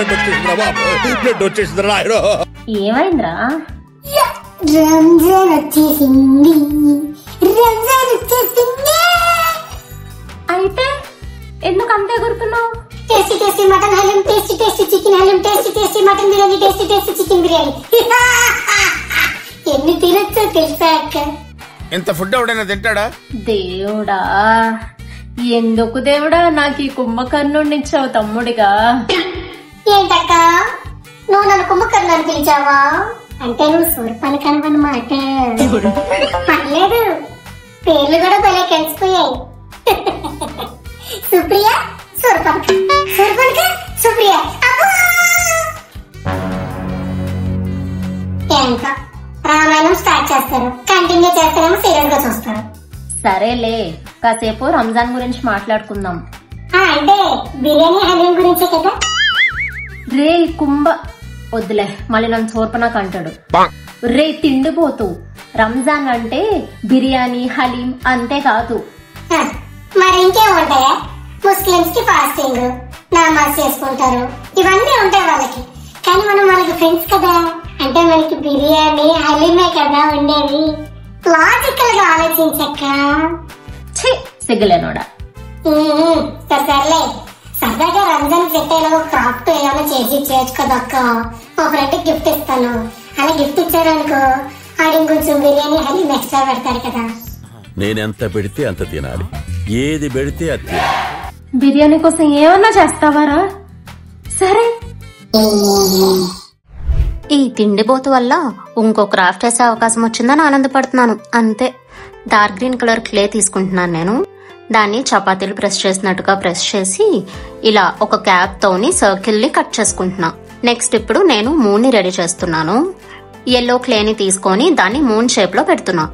Blood వచ్చేసింది రాయరు. ఏమైందిరా? రంజాన్ వచ్చేసింది, రంజాన్ వచ్చేసింది. అయితే ఎందుకు అంతే గుర్తున్నావు? Tasty tasty mutton haleem, tasty tasty chicken haleem, tasty tasty mutton biryani, tasty tasty chicken biryani. ఎన్ని తినొచ్చో తెలుసా అక్క? ఇంత ఫుడ్ ఎవడైనా తింటాడా? దేవుడా, ఎందుకు దేవుడా నాకు ఈ కుంభకర్ణుడిని ఇచ్చావు తమ్ముడిగా? ఏంటక్క నువ్వు నన్ను కుంభకర్ణుని పిలిచావా? అంటే నువ్వు సూర్పాని కనవన్నమాట. పర్లేదు, పేర్లు కూడా భలే కలిసిపోయాయి. సుప్రియ సూర్పనక, సూర్పనక సుప్రియ. ఏంటో రామాయణం స్టార్ట్ చేస్తారు, కంటిన్యూ చేస్తారేమో సీరియల్ గా చూస్తారు. సరేలే, కాసేపు రంజాన్ గురించి మాట్లాడుకుందాం. అంటే బిర్యానీ హలీం గురించే కదా? రే కుంభ వద్దులే, మళ్ళీ నన్ను సోర్పనాకు అంటాడు. రే తిండిపోతూ, రంజాన్ అంటే బిర్యానీ హలీం అంతే కాదు. మరి ఇంకేముంటాయా? ముస్లిమ్స్ కి ఫాస్టింగ్, నమాజ్ చేసుకుంటారు, ఇవన్నీ ఉంటాయి వాళ్ళకి. కానీ మనం వాళ్ళకి ఫ్రెండ్స్ కదా, అంటే మనకి బిర్యానీ హలీమే కదా ఉండేది. లాజికల్ గా ఆలోచించక్క. సిగ్గులేనోడా. సర్లే, సరదాగా రంజాన్ పెట్టేలా క్రాఫ్ట్ ఏమైనా చేసి ఇచ్చేయచ్చు కదా అక్క. మా ఫ్రెండ్ గిఫ్ట్ ఇస్తాను, అలా గిఫ్ట్ ఇచ్చారనుకో ఆడి కొంచెం బిర్యానీ హలీం ఎక్స్ట్రా పెడతారు కదా. నేనెంత పెడితే అంత తినాలి, ఏది పెడితే అది తినాలి. బిర్యానీ కోసం ఏమన్నా చేస్తావారా? సరే. ఈ తిండిపోతు వల్ల ఇంకో క్రాఫ్ట్ చేసే అవకాశం వచ్చిందని ఆనందపడుతున్నాను అంతే. డార్క్ గ్రీన్ కలర్ క్లే తీసుకుంటున్నాను నేను. దాన్ని చపాతీలు ప్రెస్ చేసినట్టుగా ప్రెస్ చేసి ఇలా ఒక క్యాప్ తోని సర్కిల్ ని కట్ చేసుకుంటున్నా. నెక్స్ట్ ఇప్పుడు నేను మూన్ ని రెడీ చేస్తున్నాను. ఎల్లో క్లేని తీసుకొని దాన్ని మూన్ షేప్ లో పెడుతున్నా.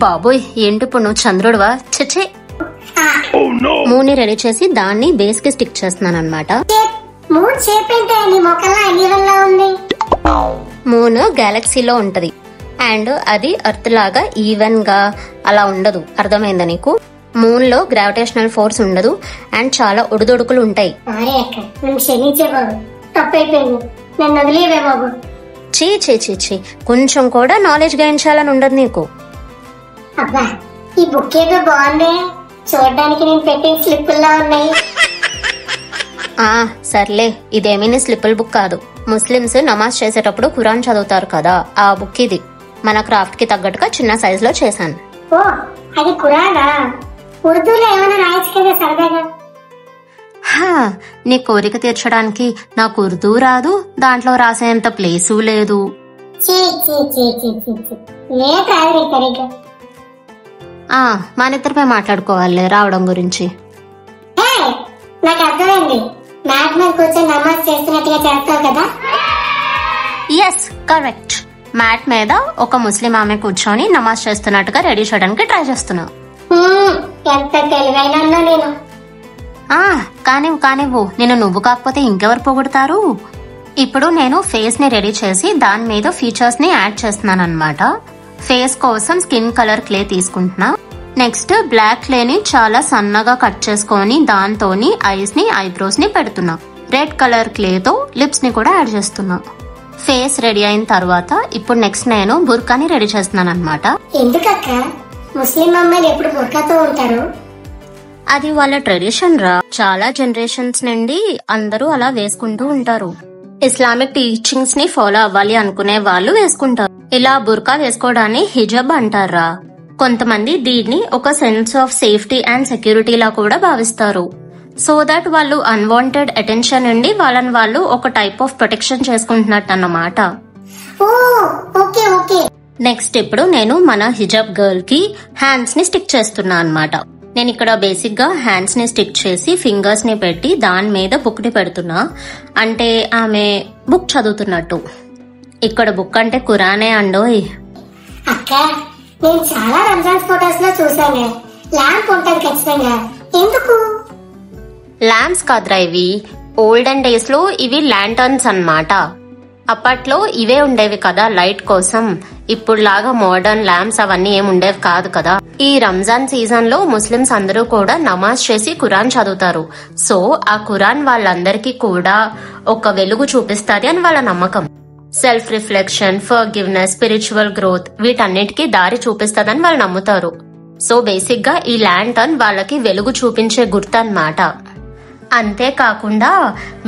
బాబోయ్, ఏంటి ఇప్పుడు నువ్వు చంద్రుడువా? చచ్చే. మూన్ ని రెడీ చేసి దాన్ని బేస్ కి స్టిక్ చేస్తున్నాను అనమాట. మూన్ గెలాక్సీలో ఉంటది అండ్ అది ఎర్త్ లాగా ఈవెన్ గా అలా ఉండదు. అర్థమైందా నీకు? మూన్ లో గ్రావిటేషనల్ ఫోర్స్ ఉండదు అండ్ చాలా ఒడిదొడుకులు ఉంటాయి. చీ చీ చీ చీ, కొంచెం కూడా నాలెడ్జ్ గెయిన్ చేయాలని ఉండదు నీకు. ఈ బుక్ ఏదో బాగుంది, చూడడానికి నేను పెట్టిన స్లిప్పుల్లా ఉన్నాయి. సర్లే, ఇదేమీ స్లిప్పుల్ బుక్ కాదు. ముస్లిమ్స్ నమాజ్ చేసేటప్పుడు ఖురాన్ చదువుతారు కదా, ఆ బుక్ ఇది. మన క్రాఫ్ట్ కి తగ్గట్టుగా చిన్న సైజ్ లో చేశాను. అది ఖురానా? ఉర్దూలో ఏమైనా రాయొచ్చు కదా సరదాగా. నీ కోరిక తీర్చడానికి నాకు ఉర్దూ రాదు, దాంట్లో రాసేంత ప్లేసు లేదు. మన ఇద్దరిపై మాట్లాడుకోవాలి రావడం గురించి. నాకు అర్థమైంది, మ్యాట్ మీద కూర్చొని నమాజ్ చేస్తున్నట్టుగా చేస్తావు కదా? Yes, correct. మ్యాట్ మీద ఒక ముస్లిం ఆమె కూర్చొని నమాజ్ చేస్తున్నట్టుగా రెడీ చేయడానికి ట్రై చేస్తున్నా. ఎంత తెలివైనా నేను. కానివ్వు, నేను నువ్వు కాకపోతే ఇంకెవరు పొగుడతారు? ఇప్పుడు నేను ఫేస్ ని రెడీ చేసి దాని మీద ఫీచర్స్ ని యాడ్ చేస్తున్నాను అనమాట. ఫేస్ కోసం స్కిన్ కలర్ క్లే తీసుకుంటున్నా. నెక్స్ట్ బ్లాక్ క్లే ని చాలా సన్నగా కట్ చేసుకొని దాంతోని ఐస్ ని ఐబ్రోస్ ని పెడుతున్నా. రెడ్ కలర్ క్లే తో లిప్స్ ని కూడా యాడ్ చేస్తున్నా. ఫేస్ రెడీ అయిన తర్వాత ఇప్పుడు నెక్స్ట్ నేను బుర్కాని రెడీ చేస్తున్నాను అనమాట. ఎందుకక్క ముస్లిం అమ్మాయిలు ఎప్పుడు బుర్కాతో ఉంటారు? అది వాళ్ళ ట్రెడిషన్ రా. చాలా జనరేషన్స్ నుండి అందరూ అలా వేసుకుంటూ ఉంటారు. ఇస్లామిక్ టీచింగ్స్ ని ఫాలో అవ్వాలి అనుకునే వాళ్ళు వేసుకుంటారు. ఇలా బుర్కా వేసుకోవడాన్ని హిజబ్ అంటారా. కొంతమంది దీన్ని ఒక sense of safety and security లా కూడా భావిస్తారు. సో దట్ వాళ్ళు అన్వాంటెడ్ అటెన్షన్ నుండి వాళ్ళని వాళ్ళు ఒక టైప్ ఆఫ్ ప్రొటెక్షన్ చేసుకుంటున్నట్టు అన్నమాట. నెక్స్ట్ ఇప్పుడు నేను మన హిజాబ్ గర్ల్ కి హ్యాండ్స్ ని స్టిక్ చేస్తున్నా అన్నమాట. నేను ఇక్కడ బేసిక్ గా హ్యాండ్స్ ని స్టిక్ చేసి ఫింగర్స్ ని పెట్టి దాని మీద బుక్ ని పెడుతున్నా. అంటే ఆమె బుక్ చదువుతున్నట్టు. ఇక్కడ బుక్ అంటే ఖురానే అండోయ్. అక్క నేను చాలా రంజాన్ ఫోటోస్ లో చూసాను, ల్యాంప్ ఉంటది ఖచ్చితంగా. ఎందుకు? ల్యాంప్స్ కాదురా ఇవి. ఓల్డెన్ డేస్ లో ఇవి ల్యాంటర్న్స్ అన్నమాట. అప్పట్లో ఇవే ఉండేవి కదా లైట్ కోసం, ఇప్పుడు లాగా మోడర్న్ ల్యాంప్స్ అవన్నీ ఏమి ఉండేవి కాదు కదా. ఈ రంజాన్ సీజన్ లో ముస్లిమ్స్ అందరూ కూడా నమాజ్ చేసి ఖురాన్ చదువుతారు. సో ఆ ఖురాన్ వాళ్ళందరికీ కూడా ఒక వెలుగు చూపిస్తుంది అని వాళ్ళ నమ్మకం. Self reflection, forgiveness, spiritual growth వీటన్నిటికీ దారి చూపిస్తుందని వాళ్ళు నమ్ముతారు. సో బేసిక్ గా ఈ ల్యాంటర్న్ వాళ్ళకి వెలుగు చూపించే గుర్తు అన్నమాట. అంతేకాకుండా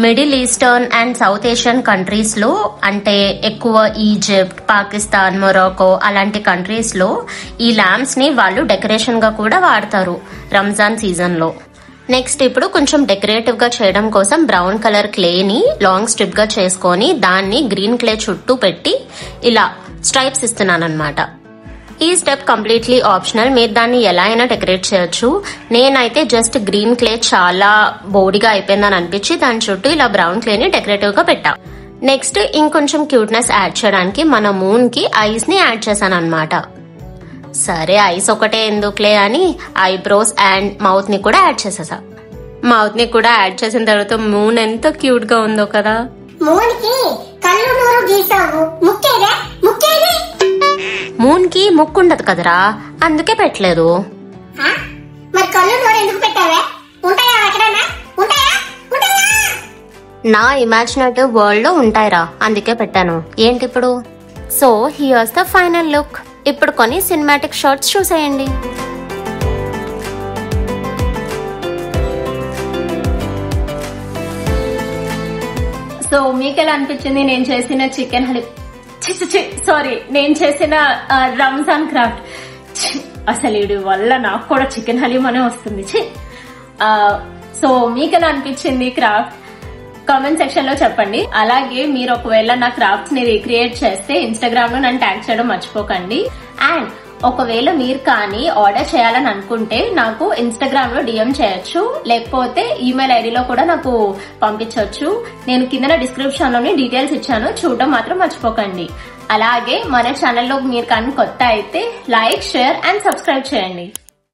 middle eastern and south Asian countries లో, అంటే ఎక్కువ ఈజిప్ట్, పాకిస్తాన్, మొరాకో అలాంటి కంట్రీస్ లో ఈ ల్యాంప్స్ ని వాళ్ళు డెకరేషన్ గా కూడా వాడతారు రంజాన్ సీజన్ లో. నెక్స్ట్ ఇప్పుడు కొంచెం డెకరేటివ్ గా చేయడం కోసం బ్రౌన్ కలర్ క్లే ని లాంగ్ స్ట్రిప్ గా చేసుకొని దాన్ని గ్రీన్ క్లే చుట్టూ పెట్టి ఇలా స్ట్రైప్స్ ఇస్తున్నాను అన్నమాట. ఈ స్టెప్ కంప్లీట్లీ ఆప్షనల్, మీరు దాన్ని ఎలా అయినా డెకరేట్ చేయొచ్చు. నేనైతే జస్ట్ గ్రీన్ క్లే చాలా బోడిగా అయిపోయిందని అనిపించి దాని చుట్టూ ఇలా బ్రౌన్ క్లేని డెకరేటివ్ గా పెట్టా. నెక్స్ట్ ఇంకొంచెం క్యూట్నెస్ యాడ్ చేయడానికి మన మూన్ కి ఐస్ ని యాడ్ చేశాను అనమాట. సరే ఐస్ ఒకటే ఎందుకులే అని ఐబ్రోస్ అండ్ మౌత్ ని కూడా యాడ్ చేసేసా. మౌత్ ని కూడా యాడ్ చేసిన తర్వాత మూన్ ఎంత క్యూట్ గా ఉందో కదా. మూన్ కి కళ్ళు నూరు గీసావు, ముక్కేదే ముక్కేది. మూన్ కి ముక్కు ఉండదు కదరా, అందుకే పెట్టలేదు. మరి కళ్ళు నూరు ఎందుకు పెట్టావే? ఉంటాయా ఎక్కడైనా? ఉంటాయా? నా ఇమాజినేటివ్ వరల్డ్ లో ఉంటాయిరా, అందుకే పెట్టాను. ఏంటి ఇప్పుడు? So here's the final look. ఇప్పుడు కొన్ని సినిమాటిక్ షార్ట్స్ చూసేయండి. సో మీకు ఎలా అనిపించింది నేను చేసిన చికెన్ హలీం? సారీ, నేను చేసిన రంజాన్ క్రాఫ్ట్. అసలు వీడి వల్ల నాకు కూడా చికెన్ హలీం అనే వస్తుంది. సో మీకు ఎలా అనిపించింది క్రాఫ్ట్? కామెంట్ సెక్షన్ లో చెప్పండి. అలాగే మీరు ఒకవేళ నా క్రాఫ్ట్స్ ని రీక్రియేట్ చేస్తే ఇన్స్టాగ్రామ్ లో నన్ను ట్యాగ్ చేయడం మర్చిపోకండి. అండ్ ఒకవేళ మీరు కానీ ఆర్డర్ చేయాలని అనుకుంటే నాకు ఇన్స్టాగ్రామ్ లో డిఎం చేయొచ్చు, లేకపోతే ఈమెయిల్ ఐడిలో కూడా నాకు పంపించవచ్చు. నేను కింద డిస్క్రిప్షన్ లోని డీటెయిల్స్ ఇచ్చాను, చూడడం మాత్రం మర్చిపోకండి. అలాగే మన ఛానల్లో మీరు కానీ కొత్త అయితే లైక్, షేర్ అండ్ సబ్స్క్రైబ్ చేయండి.